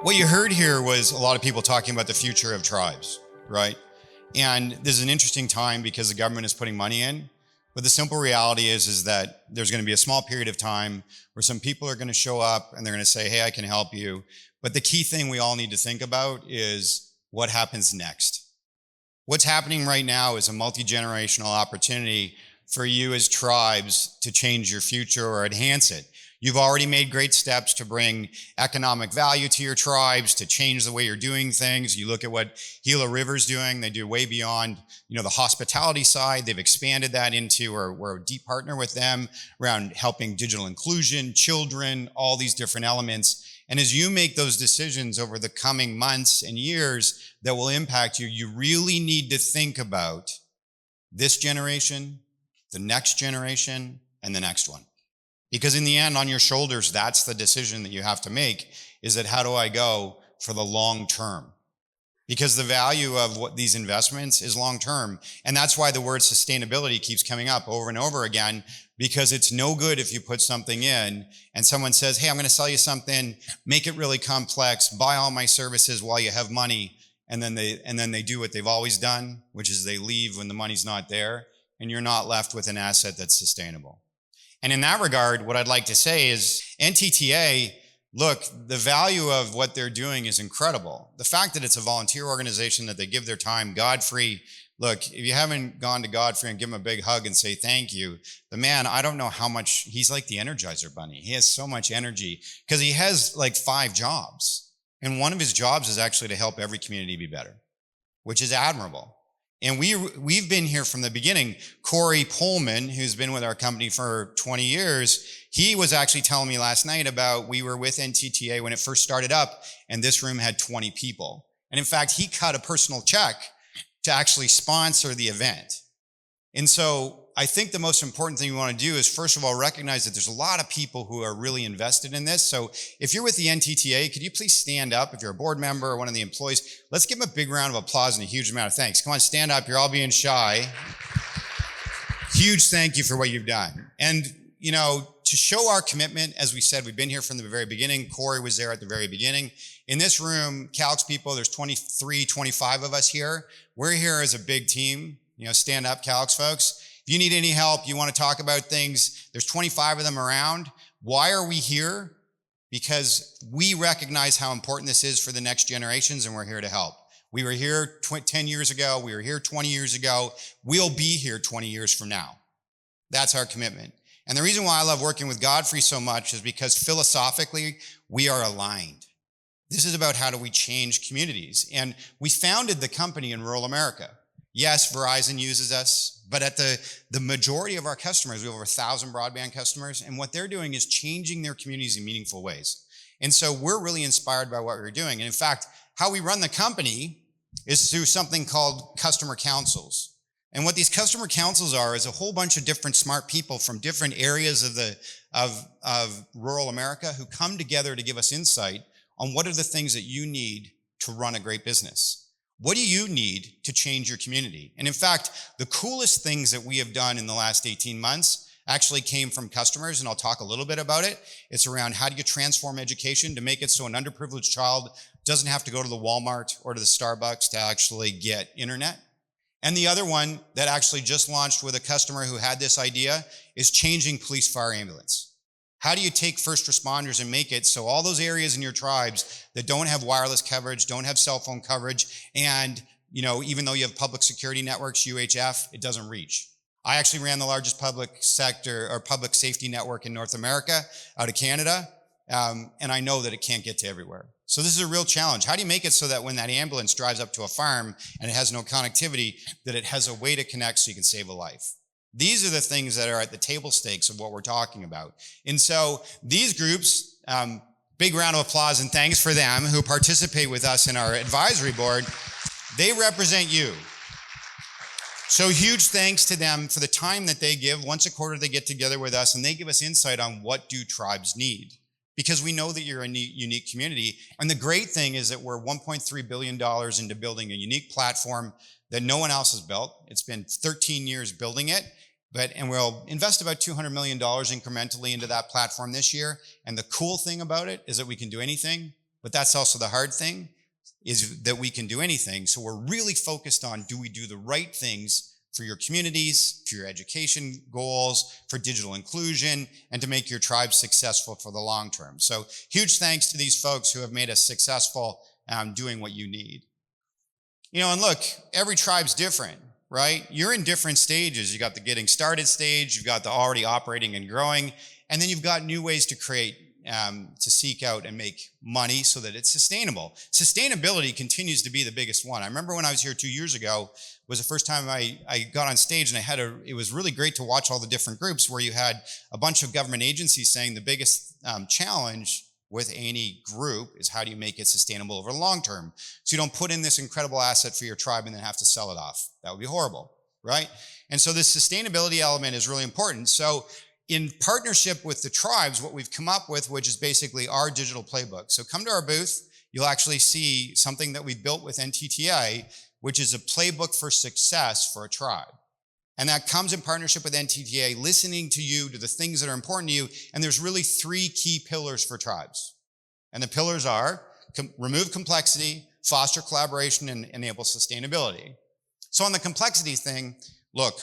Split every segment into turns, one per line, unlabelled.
What you heard here was a lot of people talking about the future of tribes, right? And this is an interesting time because the government is putting money in. But the simple reality is that there's going to be a small period of time where some people are going to show up and they're going to say, hey, I can help you. But the key thing we all need to think about is what happens next. What's happening right now is a multi-generational opportunity for you as tribes to change your future or enhance it. You've already made great steps to bring economic value to your tribes, to change the way you're doing things. You look at what Gila River's doing. They do way beyond, the hospitality side. They've expanded that into, or we're a deep partner with them around helping digital inclusion, children, all these different elements. And as you make those decisions over the coming months and years that will impact you, you really need to think about this generation, the next generation, and the next one. Because in the end, on your shoulders, that's the decision that you have to make, is that how do I go for the long term? Because the value of what these investments is long term. And that's why the word sustainability keeps coming up over and over again, because it's no good if you put something in and someone says, hey, I'm going to sell you something, make it really complex, buy all my services while you have money. And then they do what they've always done, which is they leave when the money's not there, and you're not left with an asset that's sustainable. And in that regard, what I'd like to say is NTTA, look, the value of what they're doing is incredible. The fact that it's a volunteer organization, that they give their time, Godfrey, look, if you haven't gone to Godfrey and give him a big hug and say thank you, the man, I don't know how much, he's like the Energizer Bunny. He has so much energy because he has like 5 jobs. And one of his jobs is actually to help every community be better, which is admirable. And we've been here from the beginning. Corey Pullman, who's been with our company for 20 years, he was actually telling me last night about, we were with NTTA when it first started up, and this room had 20 people. And in fact, he cut a personal check to actually sponsor the event. And so I think the most important thing we want to do is, first of all, recognize that there's a lot of people who are really invested in this. So if you're with the NTTA, could you please stand up? If you're a board member or one of the employees, let's give them a big round of applause and a huge amount of thanks. Come on, stand up. You're all being shy. Huge thank you for what you've done. And, to show our commitment, as we said, we've been here from the very beginning. Corey was there at the very beginning. In this room, Calix people, there's 23, 25 of us here. We're here as a big team. Stand up, Calix folks. If you need any help, you want to talk about things, there's 25 of them around. Why are we here? Because we recognize how important this is for the next generations, and we're here to help. We were here 10 years ago. We were here 20 years ago. We'll be here 20 years from now. That's our commitment. And the reason why I love working with Godfrey so much is because philosophically, we are aligned. This is about how do we change communities. And we founded the company in rural America. Yes, Verizon uses us, but at the majority of our customers, we have over 1,000 broadband customers, and what they're doing is changing their communities in meaningful ways. And so we're really inspired by what we're doing. And in fact, how we run the company is through something called customer councils. And what these customer councils are is a whole bunch of different smart people from different areas of rural America who come together to give us insight on what are the things that you need to run a great business. What do you need to change your community? And in fact, the coolest things that we have done in the last 18 months actually came from customers, and I'll talk a little bit about it. It's around how do you transform education to make it so an underprivileged child doesn't have to go to the Walmart or to the Starbucks to actually get internet. And the other one that actually just launched with a customer who had this idea is changing police, fire, ambulance. How do you take first responders and make it so all those areas in your tribes that don't have wireless coverage, don't have cell phone coverage, and even though you have public security networks, UHF, it doesn't reach. I actually ran the largest public sector or public safety network in North America out of Canada, and I know that it can't get to everywhere. So this is a real challenge. How do you make it so that when that ambulance drives up to a farm and it has no connectivity, that it has a way to connect so you can save a life? These are the things that are at the table stakes of what we're talking about. And so these groups, big round of applause and thanks for them who participate with us in our advisory board. They represent you. So huge thanks to them for the time that they give. Once a quarter, they get together with us and they give us insight on what do tribes need. Because we know that you're a unique community. And the great thing is that we're $1.3 billion into building a unique platform that no one else has built. It's been 13 years building it. And we'll invest about $200 million incrementally into that platform this year. And the cool thing about it is that we can do anything but that's also the hard thing, is that we can do anything. So we're really focused on, do we do the right things for your communities, for your education goals, for digital inclusion, and to make your tribe successful for the long term. So huge thanks to these folks who have made us successful doing what you need. You know, and look, every tribe's different, right? You're in different stages. You got the getting started stage, you've got the already operating and growing, and then you've got new ways to create, to seek out and make money so that it's sustainable. Sustainability continues to be the biggest one. I remember when I was here 2 years ago, was the first time I got on stage, and it was really great to watch all the different groups where you had a bunch of government agencies saying the biggest challenge with any group is how do you make it sustainable over the long term? So you don't put in this incredible asset for your tribe and then have to sell it off. That would be horrible, right? And so this sustainability element is really important. So in partnership with the tribes, what we've come up with, which is basically our digital playbook. So come to our booth, you'll actually see something that we've built with NTTA, which is a playbook for success for a tribe. And that comes in partnership with NTTA, listening to you, to the things that are important to you. And there's really 3 key pillars for tribes. And the pillars are remove complexity, foster collaboration, and enable sustainability. So on the complexity thing, look,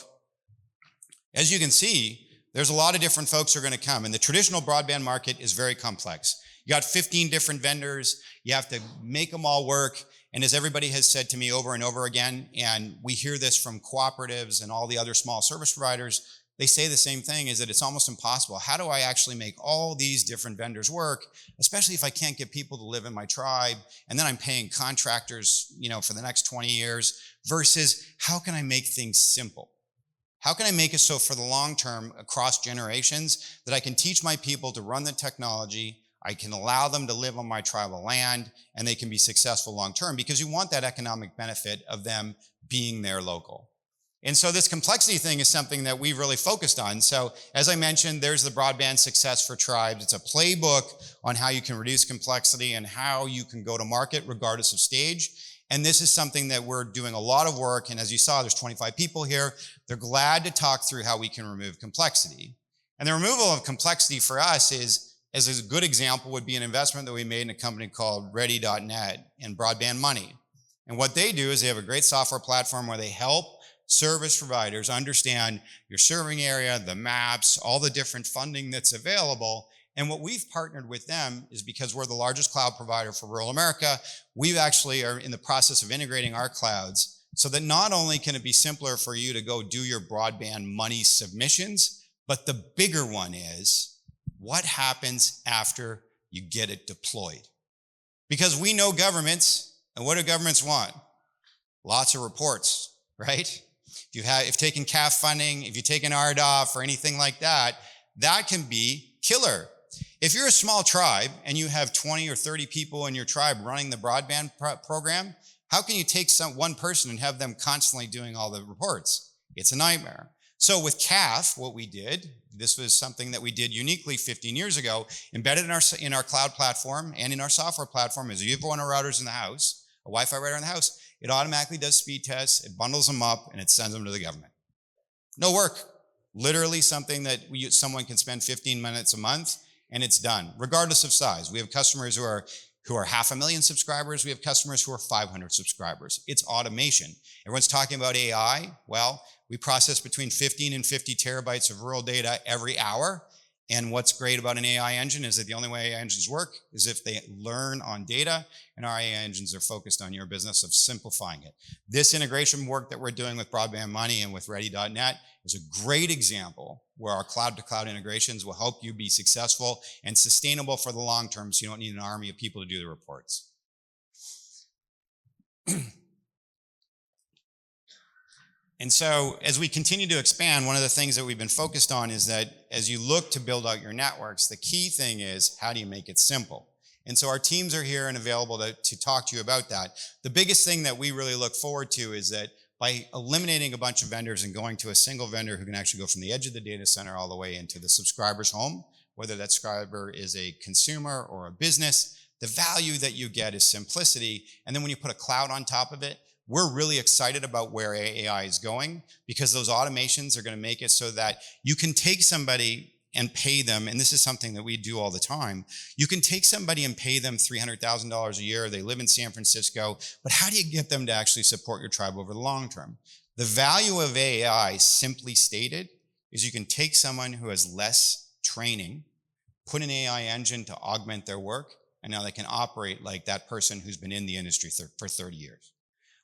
as you can see, there's a lot of different folks who are going to come. And the traditional broadband market is very complex. You got 15 different vendors. You have to make them all work. And as everybody has said to me over and over again, and we hear this from cooperatives and all the other small service providers, they say the same thing, is that it's almost impossible. How do I actually make all these different vendors work, especially if I can't get people to live in my tribe, and then I'm paying contractors, you know, for the next 20 years, versus how can I make things simple? How can I make it so for the long term, across generations, that I can teach my people to run the technology, I can allow them to live on my tribal land, and they can be successful long term, because you want that economic benefit of them being there local. And so this complexity thing is something that we've really focused on. So as I mentioned, there's the Broadband Success for Tribes. It's a playbook on how you can reduce complexity and how you can go to market regardless of stage. And this is something that we're doing a lot of work. And as you saw, there's 25 people here. They're glad to talk through how we can remove complexity. And the removal of complexity for us is, as a good example, would be an investment that we made in a company called Ready.net and Broadband Money. And what they do is they have a great software platform where they help service providers understand your serving area, the maps, all the different funding that's available. And what we've partnered with them is, because we're the largest cloud provider for rural America, we actually are in the process of integrating our clouds so that not only can it be simpler for you to go do your broadband money submissions, but the bigger one is, what happens after you get it deployed? Because we know governments, and what do governments want? Lots of reports, right? If you've taken CAF funding, if you've taken RDOF or anything like that, that can be killer. If you're a small tribe and you have 20 or 30 people in your tribe running the broadband program, how can you take one person and have them constantly doing all the reports? It's a nightmare. So with CAF, what we did, this was something that we did uniquely 15 years ago, embedded in our cloud platform and in our software platform, is you have one of our routers in the house, a Wi-Fi router in the house, it automatically does speed tests, it bundles them up, and it sends them to the government. No work. Literally something that someone can spend 15 minutes a month, and it's done, regardless of size. We have customers who are 500,000 subscribers. We have customers who are 500 subscribers. It's automation. Everyone's talking about AI. Well, we process between 15 and 50 terabytes of rural data every hour. And what's great about an AI engine is that the only way AI engines work is if they learn on data, and our AI engines are focused on your business of simplifying it. This integration work that we're doing with Broadband Money and with Ready.net is a great example where our cloud-to-cloud integrations will help you be successful and sustainable for the long term, so you don't need an army of people to do the reports. And so as we continue to expand, one of the things that we've been focused on is that as you look to build out your networks, the key thing is, how do you make it simple? And so our teams are here and available to talk to you about that. The biggest thing that we really look forward to is that by eliminating a bunch of vendors and going to a single vendor who can actually go from the edge of the data center all the way into the subscriber's home, whether that subscriber is a consumer or a business, the value that you get is simplicity. And then when you put a cloud on top of it, we're really excited about where AI is going, because those automations are going to make it so that you can take somebody and pay them, and this is something that we do all the time, you can take somebody and pay them $300,000 a year, they live in San Francisco, but how do you get them to actually support your tribe over the long term? The value of AI, simply stated, is you can take someone who has less training, put an AI engine to augment their work, and now they can operate like that person who's been in the industry for 30 years.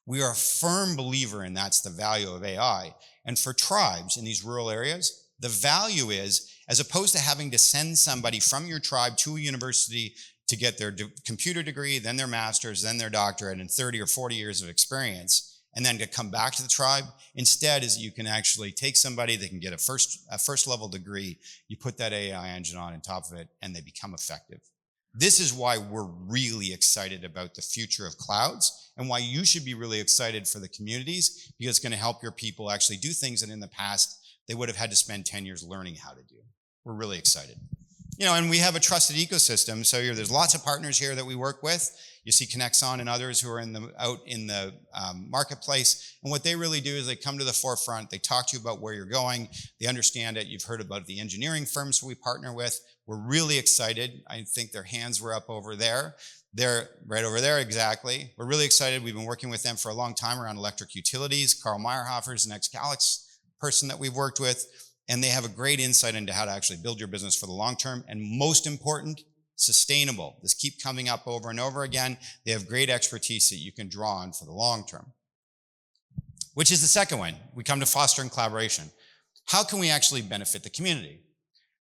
We are a firm believer in that's the value of AI. And for tribes in these rural areas, the value is, as opposed to having to send somebody from your tribe to a university to get their computer degree, then their master's, then their doctorate, and 30 or 40 years of experience, and then to come back to the tribe, instead is you can actually take somebody that can get a first level degree, you put that AI engine on top of it, and they become effective. This is why we're really excited about the future of clouds and why you should be really excited for the communities, because it's going to help your people actually do things that in the past they would have had to spend 10 years learning how to do. We're really excited. And we have a trusted ecosystem. So there's lots of partners here that we work with. You see Connexon and others who are out in the marketplace. And what they really do is they come to the forefront. They talk to you about where you're going. They understand it. You've heard about the engineering firms we partner with. We're really excited. I think their hands were up over there. They're right over there, exactly. We're really excited. We've been working with them for a long time around electric utilities. Carl Meyerhofer is the next Calix person that we've worked with. And they have a great insight into how to actually build your business for the long term. And most important, sustainable. This keep coming up over and over again. They have great expertise that you can draw on for the long term. Which is the second one. We come to fostering collaboration. How can we actually benefit the community?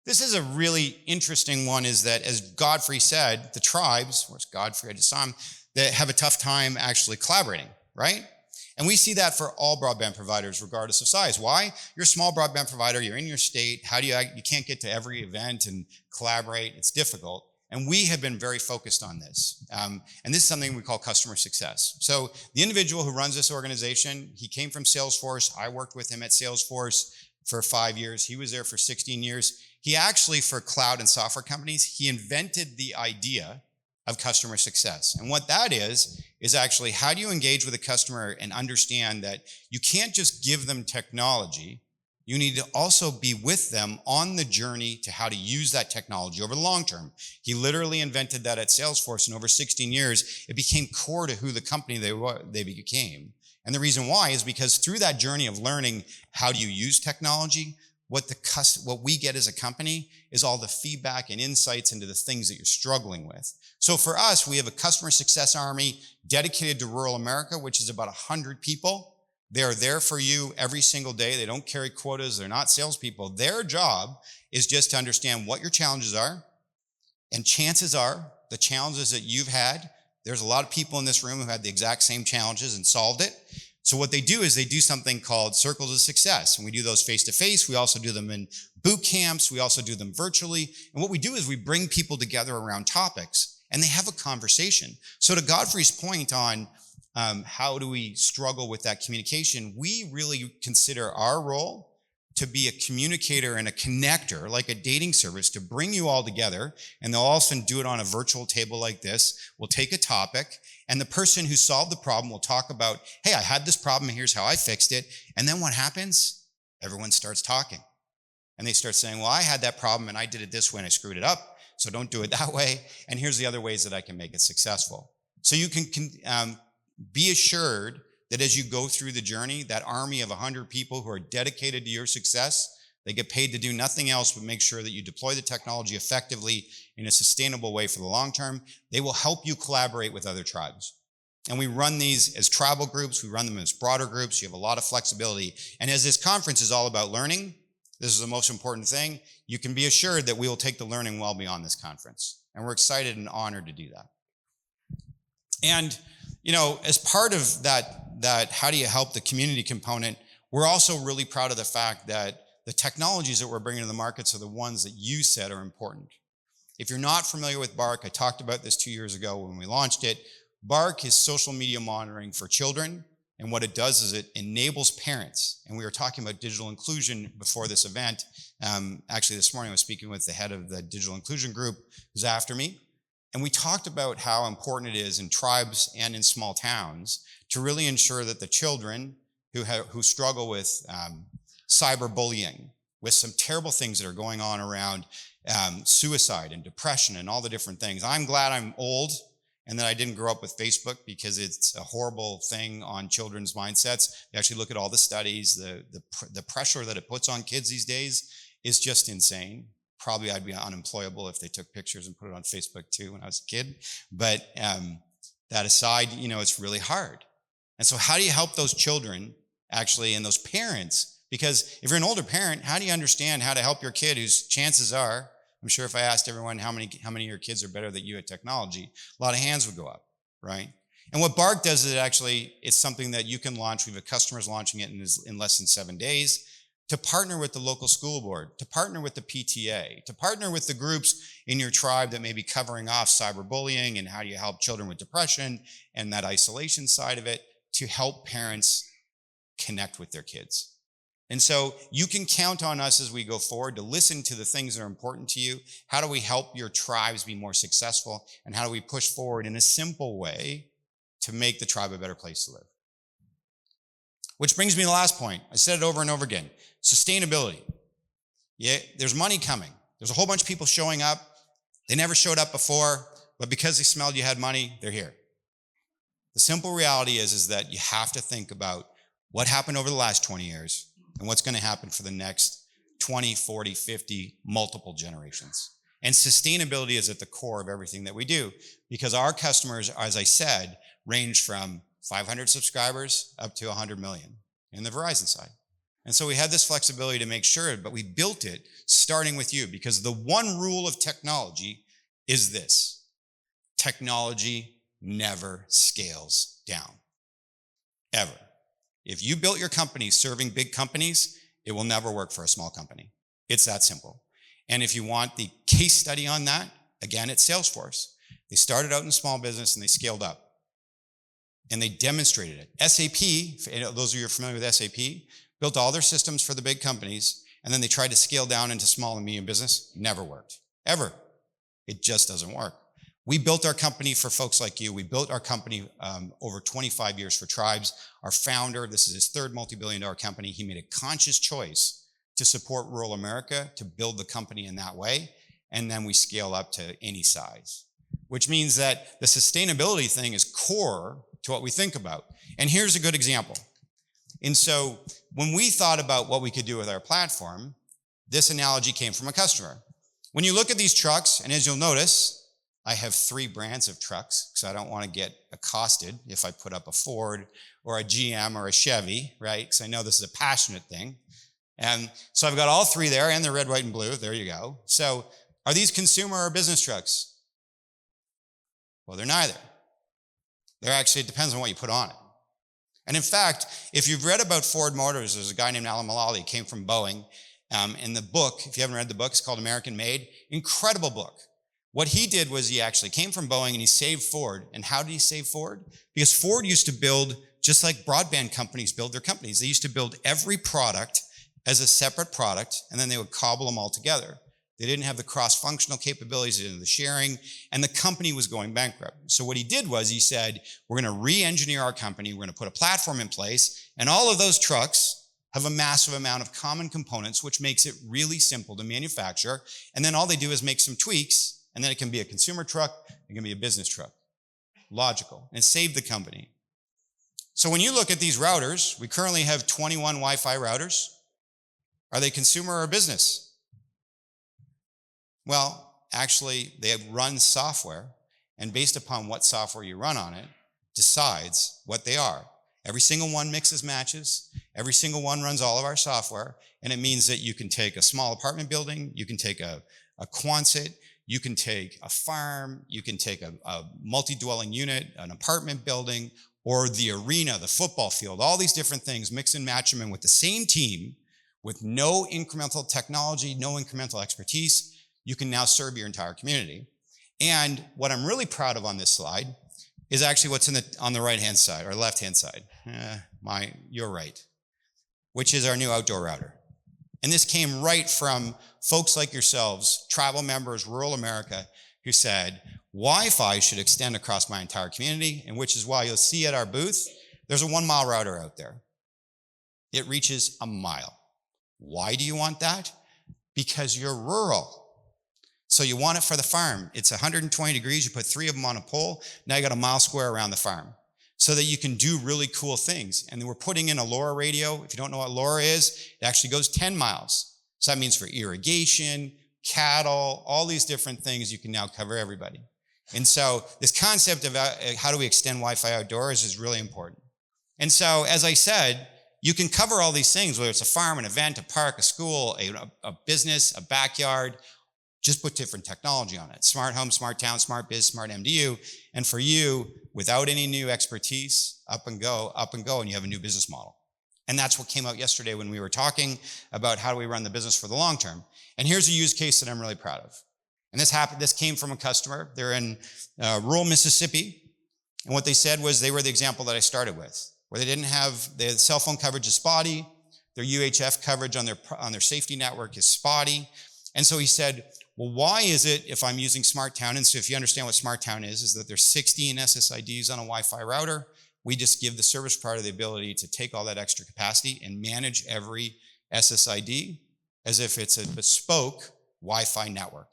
This is a really interesting one, is that, as Godfrey said, the tribes, where's Godfrey, I just saw him, that have a tough time actually collaborating, right? And we see that for all broadband providers, regardless of size. Why? You're a small broadband provider, you're in your state, you can't get to every event and collaborate, it's difficult. And we have been very focused on this. And this is something we call customer success. So the individual who runs this organization, he came from Salesforce. I worked with him at Salesforce for 5 years. He was there for 16 years. He actually, for cloud and software companies, he invented the idea of customer success. And what that is actually how do you engage with a customer and understand that you can't just give them technology, you need to also be with them on the journey to how to use that technology over the long term. He literally invented that at Salesforce, and over 16 years, it became core to who the company they became. And the reason why is because through that journey of learning how do you use technology, what we get as a company is all the feedback and insights into the things that you're struggling with. So for us, we have a customer success army dedicated to rural America, which is about 100 people. They're there for you every single day. They don't carry quotas. They're not salespeople. Their job is just to understand what your challenges are. And chances are, the challenges that you've had, there's a lot of people in this room who had the exact same challenges and solved it. So what they do is they do something called circles of success. And we do those face-to-face. We also do them in boot camps. We also do them virtually. And what we do is we bring people together around topics and they have a conversation. So to Godfrey's point on how do we struggle with that communication, we really consider our role to be a communicator and a connector, like a dating service, to bring you all together. And they'll often do it on a virtual table like this. We'll take a topic, and the person who solved the problem will talk about, hey, I had this problem, and here's how I fixed it. And then what happens? Everyone starts talking. And they start saying, well, I had that problem, and I did it this way, and I screwed it up, so don't do it that way. And here's the other ways that I can make it successful. So you can be assured that as you go through the journey, that army of 100 people who are dedicated to your success, they get paid to do nothing else but make sure that you deploy the technology effectively in a sustainable way for the long term. They will help you collaborate with other tribes. And we run these as tribal groups. We run them as broader groups. You have a lot of flexibility. And as this conference is all about learning, this is the most important thing, you can be assured that we will take the learning well beyond this conference. And we're excited and honored to do that. And as part of that how do you help the community component, we're also really proud of the fact that the technologies that we're bringing to the markets are the ones that you said are important. If you're not familiar with Bark, I talked about this 2 years ago when we launched it. Bark is social media monitoring for children, and what it does is it enables parents, and we were talking about digital inclusion before this event. Actually, this morning I was speaking with the head of the digital inclusion group, who's after me, and we talked about how important it is in tribes and in small towns to really ensure that the children who struggle with cyberbullying with some terrible things that are going on around suicide and depression and all the different things. I'm glad I'm old and that I didn't grow up with Facebook, because it's a horrible thing on children's mindsets. You actually look at all the studies, the pressure that it puts on kids these days is just insane. Probably I'd be unemployable if they took pictures and put it on Facebook too when I was a kid. But that aside, it's really hard. And so how do you help those children actually, and those parents? Because if you're an older parent, how do you understand how to help your kid whose chances are, I'm sure if I asked everyone how many of your kids are better than you at technology, a lot of hands would go up, right? And what Bark does is it's something that you can launch. We have customers launching it in less than 7 days, to partner with the local school board, to partner with the PTA, to partner with the groups in your tribe that may be covering off cyberbullying and how do you help children with depression and that isolation side of it, to help parents connect with their kids. And so you can count on us as we go forward to listen to the things that are important to you. How do we help your tribes be more successful? And how do we push forward in a simple way to make the tribe a better place to live? Which brings me to the last point. I said it over and over again. Sustainability. Yeah, there's money coming. There's a whole bunch of people showing up. They never showed up before, but because they smelled you had money, they're here. The simple reality is that you have to think about what happened over the last 20 years and what's going to happen for the next 20, 40, 50, multiple generations. And sustainability is at the core of everything that we do, because our customers, as I said, range from 500 subscribers up to 100 million in the Verizon side. And so we had this flexibility to make sure, but we built it starting with you, because the one rule of technology is this: technology never scales down, ever. If you built your company serving big companies, it will never work for a small company. It's that simple. And if you want the case study on that, again, it's Salesforce. They started out in small business and they scaled up. And they demonstrated it. SAP, those of you who are familiar with SAP, built all their systems for the big companies, and then they tried to scale down into small and medium business. Never worked, ever. It just doesn't work. We built our company for folks like you. We built our company over 25 years for tribes. Our founder, this is his third multi-billion-dollar company. He made a conscious choice to support rural America, to build the company in that way. And then we scale up to any size, which means that the sustainability thing is core to what we think about. And here's a good example. And so when we thought about what we could do with our platform, this analogy came from a customer. When you look at these trucks, and as you'll notice, I have 3 brands of trucks because I don't want to get accosted if I put up a Ford or a GM or a Chevy, right? Because I know this is a passionate thing. And so I've got all 3 there, and they're red, white, and blue. There you go. So are these consumer or business trucks? Well, they're neither. They're actually, it depends on what you put on it. And in fact, if you've read about Ford Motors, there's a guy named Alan Mulally, came from Boeing. In the book, if you haven't read the book, it's called American Made. Incredible book. What he did was he actually came from Boeing and he saved Ford. And how did he save Ford? Because Ford used to build, just like broadband companies build their companies, they used to build every product as a separate product, and then they would cobble them all together. They didn't have the cross-functional capabilities and the sharing, and the company was going bankrupt. So what he did was he said, we're going to re-engineer our company, we're going to put a platform in place, and all of those trucks have a massive amount of common components, which makes it really simple to manufacture. And then all they do is make some tweaks, and then it can be a consumer truck, it can be a business truck. Logical. And it saved the company. So when you look at these routers, we currently have 21 Wi-Fi routers. Are they consumer or business? Well, actually, they run software, and based upon what software you run on it, decides what they are. Every single one mixes matches. Every single one runs all of our software, and it means that you can take a small apartment building, you can take a Quonset, you can take a farm, you can take a multi-dwelling unit, an apartment building, or the arena, the football field, all these different things, mix and match them in with the same team, with no incremental technology, no incremental expertise. You can now serve your entire community. And what I'm really proud of on this slide is actually what's on the right-hand side, or left-hand side. You're right, which is our new outdoor router. And this came right from folks like yourselves, tribal members, rural America, who said, Wi-Fi should extend across my entire community, and which is why you'll see at our booth, there's a 1-mile router out there. It reaches a mile. Why do you want that? Because you're rural. So you want it for the farm. It's 120 degrees, you put 3 of them on a pole, now you got a mile square around the farm so that you can do really cool things. And then we're putting in a LoRa radio. If you don't know what LoRa is, it actually goes 10 miles. So that means for irrigation, cattle, all these different things, you can now cover everybody. And so this concept of how do we extend Wi-Fi outdoors is really important. And so, as I said, you can cover all these things, whether it's a farm, an event, a park, a school, a business, a backyard. Just put different technology on it. Smart home, smart town, smart biz, smart MDU. And for you, without any new expertise, up and go, and you have a new business model. And that's what came out yesterday when we were talking about how do we run the business for the long term. And here's a use case that I'm really proud of. And this came from a customer. They're in rural Mississippi. And what they said was they were the example that I started with, where they didn't have, their cell phone coverage is spotty. Their UHF coverage on their safety network is spotty. And so he said, well, why is it if I'm using Smart Town? And so if you understand what Smart Town is that there's 16 SSIDs on a Wi-Fi router. We just give the service provider the ability to take all that extra capacity and manage every SSID as if it's a bespoke Wi-Fi network.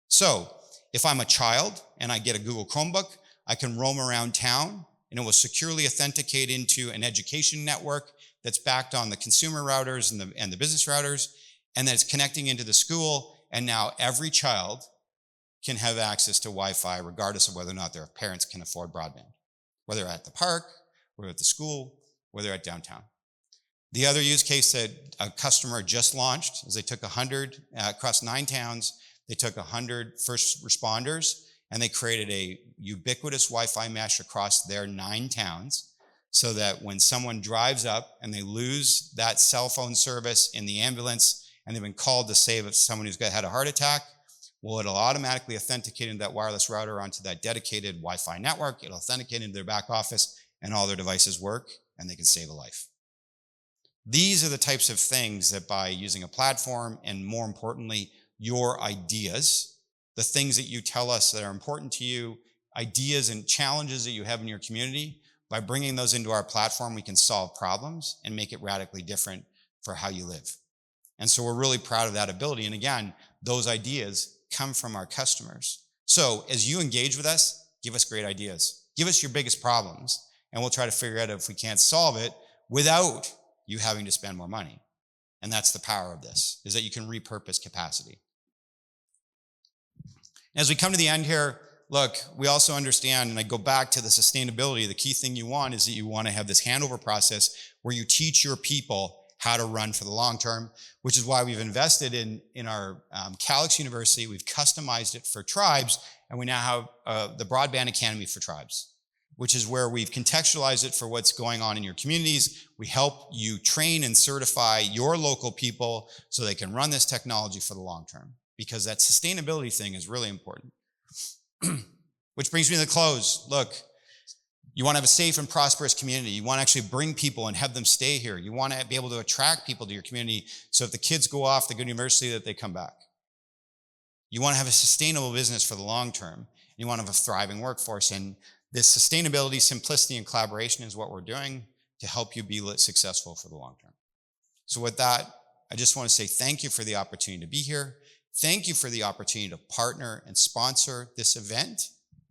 So if I'm a child and I get a Google Chromebook, I can roam around town and it will securely authenticate into an education network that's backed on the consumer routers and the business routers, and then it's connecting into the school. And now every child can have access to Wi-Fi regardless of whether or not their parents can afford broadband, whether at the park, whether at the school, whether at downtown. The other use case that a customer just launched is they took 100, across 9 towns, they took 100 first responders and they created a ubiquitous Wi-Fi mesh across their 9 towns so that when someone drives up and they lose that cell phone service in the ambulance and they've been called to save someone who's had a heart attack, well, it'll automatically authenticate into that wireless router onto that dedicated Wi-Fi network. It'll authenticate into their back office and all their devices work and they can save a life. These are the types of things that by using a platform and more importantly, your ideas, the things that you tell us that are important to you, ideas and challenges that you have in your community, by bringing those into our platform, we can solve problems and make it radically different for how you live. And so we're really proud of that ability. And again, those ideas come from our customers. So as you engage with us, give us great ideas. Give us your biggest problems, and we'll try to figure out if we can't solve it without you having to spend more money. And that's the power of this, is that you can repurpose capacity. As we come to the end here, look, we also understand, and I go back to the sustainability, the key thing you want is that you want to have this handover process where you teach your people how to run for the long term, which is why we've invested in our Calix University. We've customized it for tribes, and we now have the Broadband Academy for tribes, which is where we've contextualized it for what's going on in your communities. We help you train and certify your local people so they can run this technology for the long term, because that sustainability thing is really important. Which brings me to the close. Look, you want to have a safe and prosperous community. You want to actually bring people and have them stay here. You want to be able to attract people to your community so if the kids go off to go to university that they come back. You want to have a sustainable business for the long term. You want to have a thriving workforce. And this sustainability, simplicity, and collaboration is what we're doing to help you be successful for the long term. So with that, I just want to say thank you for the opportunity to be here. Thank you for the opportunity to partner and sponsor this event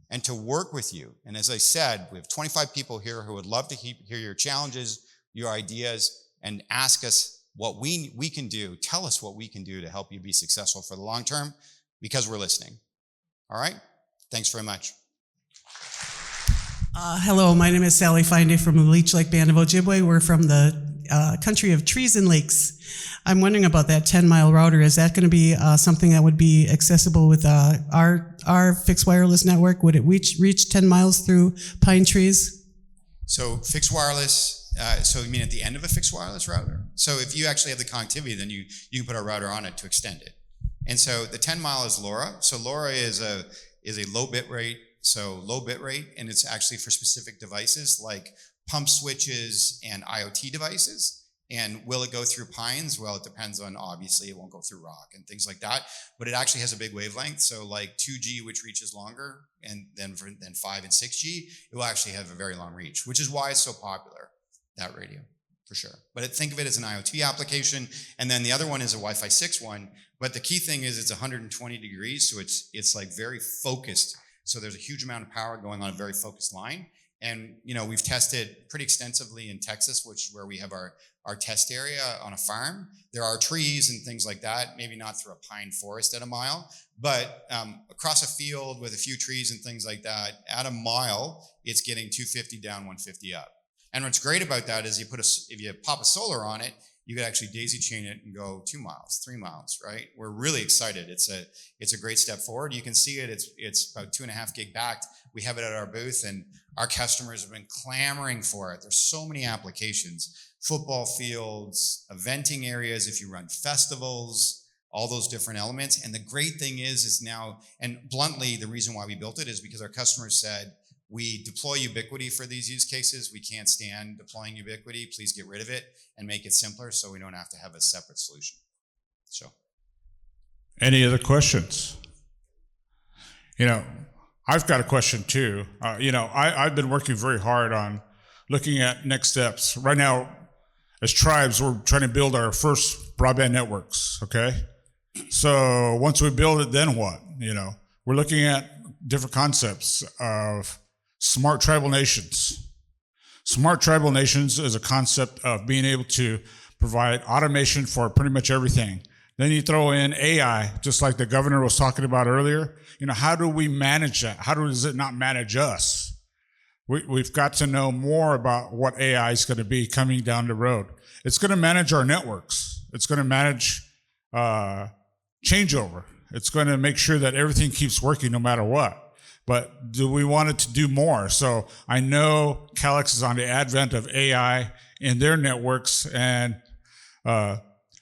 and to work with you. And as I said, we have 25 people here who would love to hear your challenges, your ideas, and ask us what we can do. Tell us what we can do to help you be successful for the long term, because we're listening. All right? Thanks very much.
Hello, my name is Sally Finday from the Leech Lake Band of Ojibwe. We're from the country of trees and lakes. I'm wondering about that 10-mile router. Is that going to be something that would be accessible with our fixed wireless network? Would it reach 10 miles through pine trees?
So fixed wireless, so you mean at the end of a fixed wireless router? So if you actually have the connectivity, then you can put a router on it to extend it. And so the 10 mile is LoRa. So LoRa is a low bit rate, and it's actually for specific devices like pump switches and IoT devices. And will it go through pines? Well, it depends on, obviously, it won't go through rock and things like that, but it actually has a big wavelength. So like 2G, which reaches longer, and then 5 and 6G, it will actually have a very long reach, which is why it's so popular, that radio. for sure. But think of it as an IoT application. And then the other one is a Wi-Fi 6 one. But the key thing is it's 120 degrees, so it's like very focused. So there's a huge amount of power going on a very focused line. And we've tested pretty extensively in Texas, where we have our test area on a farm. There are trees and things like that, maybe not through a pine forest at a mile, but across a field with a few trees and things like that, at a mile, it's getting 250 down, 150 up. And what's great about that is if you pop a solar on it, you could actually daisy chain it and go 2 miles, 3 miles, right? We're really excited. It's a great step forward. You can see it. It's about 2.5 gig backed. We have it at our booth, and our customers have been clamoring for it. There's so many applications: football fields, eventing areas, if you run festivals, all those different elements. And the great thing is now, and bluntly, the reason why we built it is because our customers said, we deploy Ubiquity for these use cases. We can't stand deploying Ubiquity. Please get rid of it and make it simpler so we don't have to have a separate solution. So,
any other questions? I've got a question too. I've been working very hard on looking at next steps. Right now, as tribes, we're trying to build our first broadband networks, okay? So once we build it, then what? We're looking at different concepts of smart tribal nations. Smart tribal nations is a concept of being able to provide automation for pretty much everything. Then you throw in AI, just like the governor was talking about earlier. How do we manage that? How does it not manage us? We've got to know more about what AI is going to be coming down the road. It's going to manage our networks. It's going to manage changeover. It's going to make sure that everything keeps working no matter what. But do we want it to do more? So I know Calix is on the advent of AI in their networks, and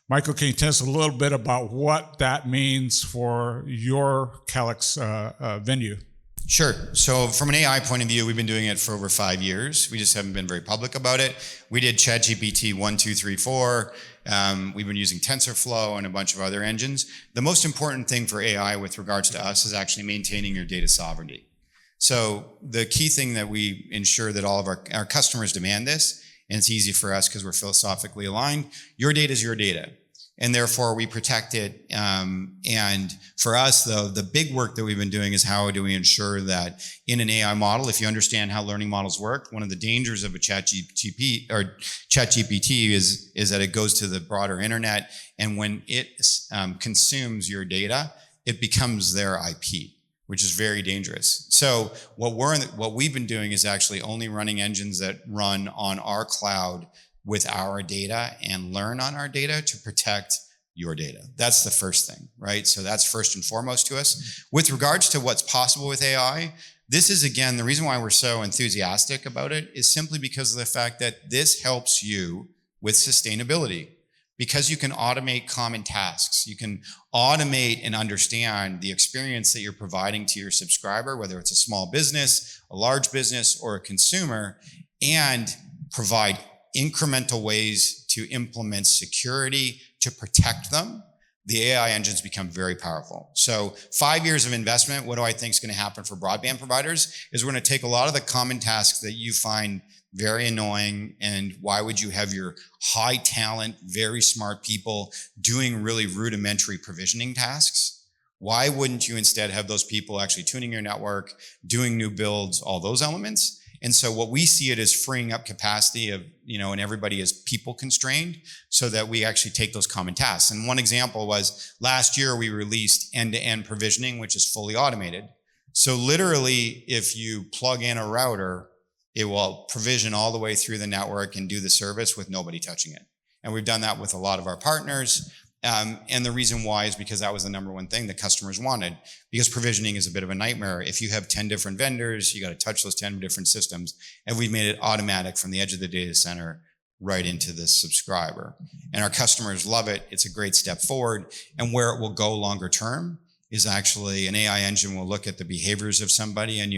Michael, can you tell us a little bit about what that means for your Calix venue?
Sure. So from an AI point of view, we've been doing it for over 5 years. We just haven't been very public about it. We did ChatGPT 1, 2, 3, 4. We've been using TensorFlow and a bunch of other engines. The most important thing for AI with regards to us is actually maintaining your data sovereignty. So the key thing that we ensure that all of our customers demand this, and it's easy for us because we're philosophically aligned, your data is your data. And therefore we protect it. And for us, though, the big work that we've been doing is how do we ensure that in an AI model, if you understand how learning models work, one of the dangers of a ChatGPT is that it goes to the broader internet, and when it consumes your data, it becomes their IP, which is very dangerous. So what we've been doing is actually only running engines that run on our cloud with our data and learn on our data to protect your data. That's the first thing, right? So that's first and foremost to us. With regards to what's possible with AI, this is, again, the reason why we're so enthusiastic about it is simply because of the fact that this helps you with sustainability, because you can automate common tasks. You can automate and understand the experience that you're providing to your subscriber, whether it's a small business, a large business, or a consumer, and provide incremental ways to implement security to protect them. The AI engines become very powerful. So 5 years of investment, what do I think is going to happen for broadband providers is we're going to take a lot of the common tasks that you find very annoying, and why would you have your high talent, very smart people doing really rudimentary provisioning tasks? Why wouldn't you instead have those people actually tuning your network, doing new builds, all those elements? And so what we see it as freeing up capacity of, and everybody is people constrained so that we actually take those common tasks. And one example was last year we released end-to-end provisioning, which is fully automated. So literally, if you plug in a router, it will provision all the way through the network and do the service with nobody touching it. And we've done that with a lot of our partners. And the reason why is because that was the number one thing that customers wanted, because provisioning is a bit of a nightmare. If you have 10 different vendors, you got to touch those 10 different systems. And we've made it automatic from the edge of the data center right into the subscriber. And our customers love it. It's a great step forward. And where it will go longer term is actually an AI engine will look at the behaviors of somebody, and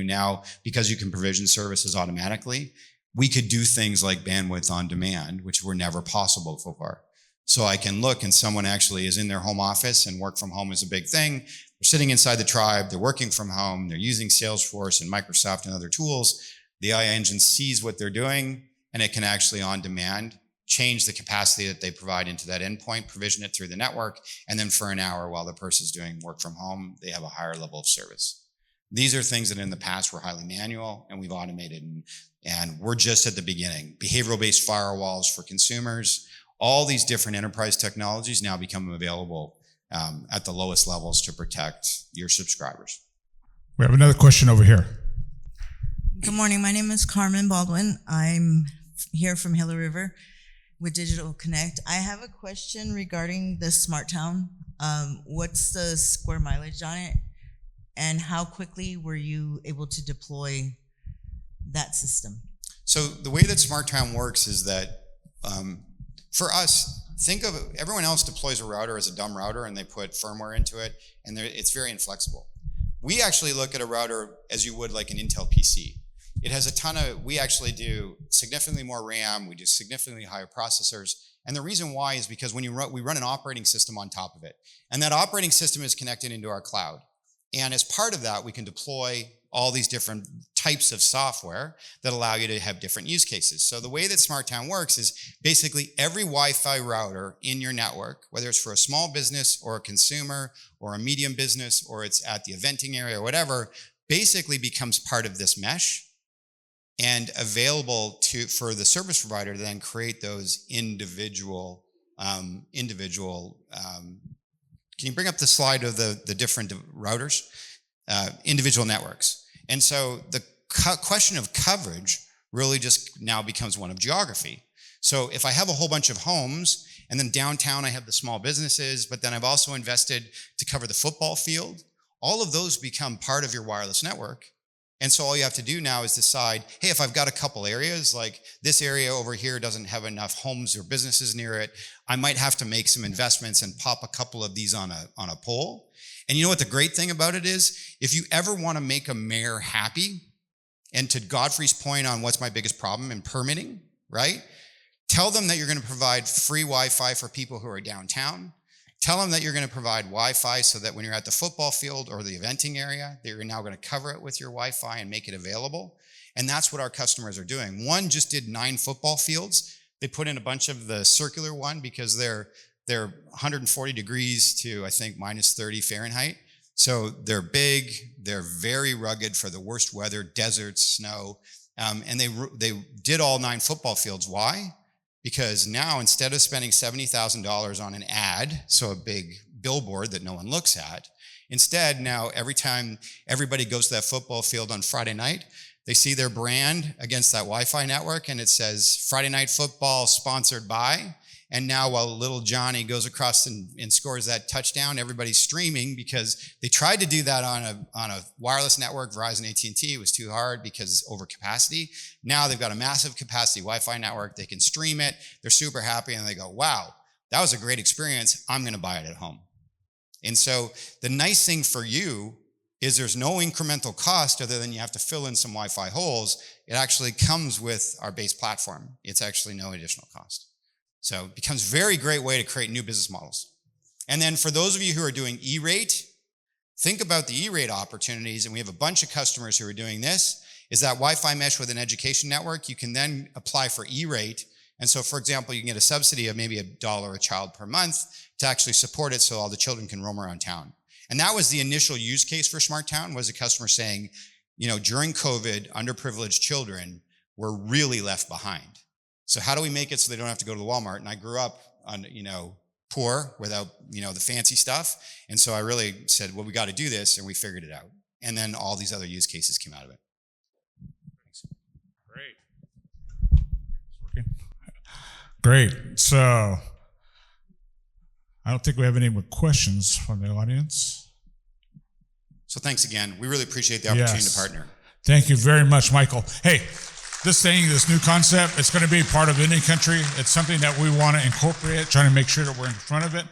because you can provision services automatically, we could do things like bandwidth on demand, which were never possible so far. So I can look, and someone actually is in their home office, and work from home is a big thing. They're sitting inside the tribe, they're working from home, they're using Salesforce and Microsoft and other tools. The AI engine sees what they're doing, and it can actually on demand change the capacity that they provide into that endpoint, provision it through the network, and then for an hour while the person's doing work from home, they have a higher level of service. These are things that in the past were highly manual, and we've automated, and we're just at the beginning. Behavioral-based firewalls for consumers, all these different enterprise technologies now become available at the lowest levels to protect your subscribers.
We have another question over here.
Good morning. My name is Carmen Baldwin. I'm here from Gila River with Digital Connect. I have a question regarding the Smart Town. What's the square mileage on it? And how quickly were you able to deploy that system?
So the way that Smart Town works is that for us, think of everyone else deploys a router as a dumb router and they put firmware into it, and it's very inflexible. We actually look at a router as you would like an Intel PC. It has we actually do significantly more RAM, we do significantly higher processors, and the reason why is because when we run an operating system on top of it, and that operating system is connected into our cloud. And as part of that, we can deploy all these different types of software that allow you to have different use cases. So the way that Smart Town works is basically every Wi-Fi router in your network, whether it's for a small business or a consumer or a medium business or it's at the eventing area or whatever, basically becomes part of this mesh and available for the service provider to then create those individual can you bring up the slide of the different routers? Individual networks. And so the question of coverage really just now becomes one of geography. So if I have a whole bunch of homes, and then downtown I have the small businesses, but then I've also invested to cover the football field, all of those become part of your wireless network. And so all you have to do now is decide, hey, if I've got a couple areas, like this area over here doesn't have enough homes or businesses near it, I might have to make some investments and pop a couple of these on a pole. And you know what the great thing about it is? If you ever want to make a mayor happy, and to Godfrey's point on what's my biggest problem in permitting, right? Tell them that you're going to provide free Wi-Fi for people who are downtown. Tell them that you're going to provide Wi-Fi so that when you're at the football field or the eventing area, that you're now going to cover it with your Wi-Fi and make it available. And that's what our customers are doing. One just did 9 football fields. They put in a bunch of the circular one because they're 140 degrees to, I think, minus 30 Fahrenheit. So they're big, they're very rugged for the worst weather, deserts, snow. And they did all 9 football fields. Why? Because now instead of spending $70,000 on an ad, so a big billboard that no one looks at, instead now every time everybody goes to that football field on Friday night, they see their brand against that Wi-Fi network and it says Friday Night Football sponsored by. And now while little Johnny goes across and scores that touchdown, everybody's streaming because they tried to do that on a wireless network, Verizon, AT&T. It was too hard because overcapacity. Now they've got a massive capacity Wi-Fi network. They can stream it. They're super happy and they go, wow, that was a great experience. I'm going to buy it at home. And so the nice thing for you is there's no incremental cost other than you have to fill in some Wi-Fi holes. It actually comes with our base platform. It's actually no additional cost. So it becomes a very great way to create new business models. And then for those of you who are doing E-rate, think about the E-rate opportunities, and we have a bunch of customers who are doing this, is that Wi-Fi mesh with an education network, you can then apply for E-rate. And so, for example, you can get a subsidy of maybe $1 a child per month to actually support it so all the children can roam around town. And that was the initial use case for Smart Town, was a customer saying, during COVID, underprivileged children were really left behind. So how do we make it so they don't have to go to the Walmart? And I grew up on, poor without, the fancy stuff. And so I really said, well, we got to do this. And we figured it out. And then all these other use cases came out of it.
Great. Great. So I don't think we have any more questions from the audience.
So thanks again. We really appreciate the opportunity to partner.
Thank you very much, Michael. Hey, this new concept, it's going to be part of any country. It's something that we want to incorporate, trying to make sure that we're in front of it.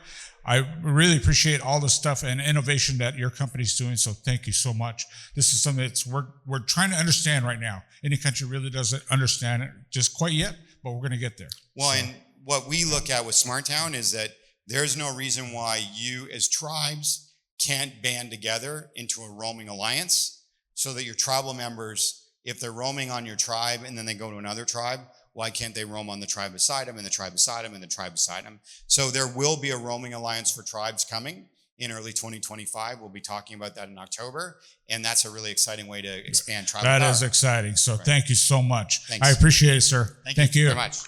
I really appreciate all the stuff and innovation that your company's doing, so thank you so much. This is something that's we're trying to understand right now. Any country really doesn't understand it just quite yet, but we're going to get there.
Well, and what we look at with Smart Town is that there's no reason why you as tribes can't band together into a roaming alliance so that your tribal members, if they're roaming on your tribe and then they go to another tribe, Why can't they roam on the tribe beside them and the tribe beside them and the tribe beside them? So there will be a roaming alliance for tribes coming in early 2025. We'll be talking about that in October, and that's a really exciting way to expand tribal
That
power.
is exciting. So thank you so much.
Thanks.
I appreciate it, sir.
Thank you very much.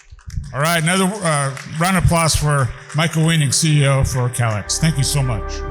All right, another round of applause for Michael Weening, CEO for Calix. Thank you so much.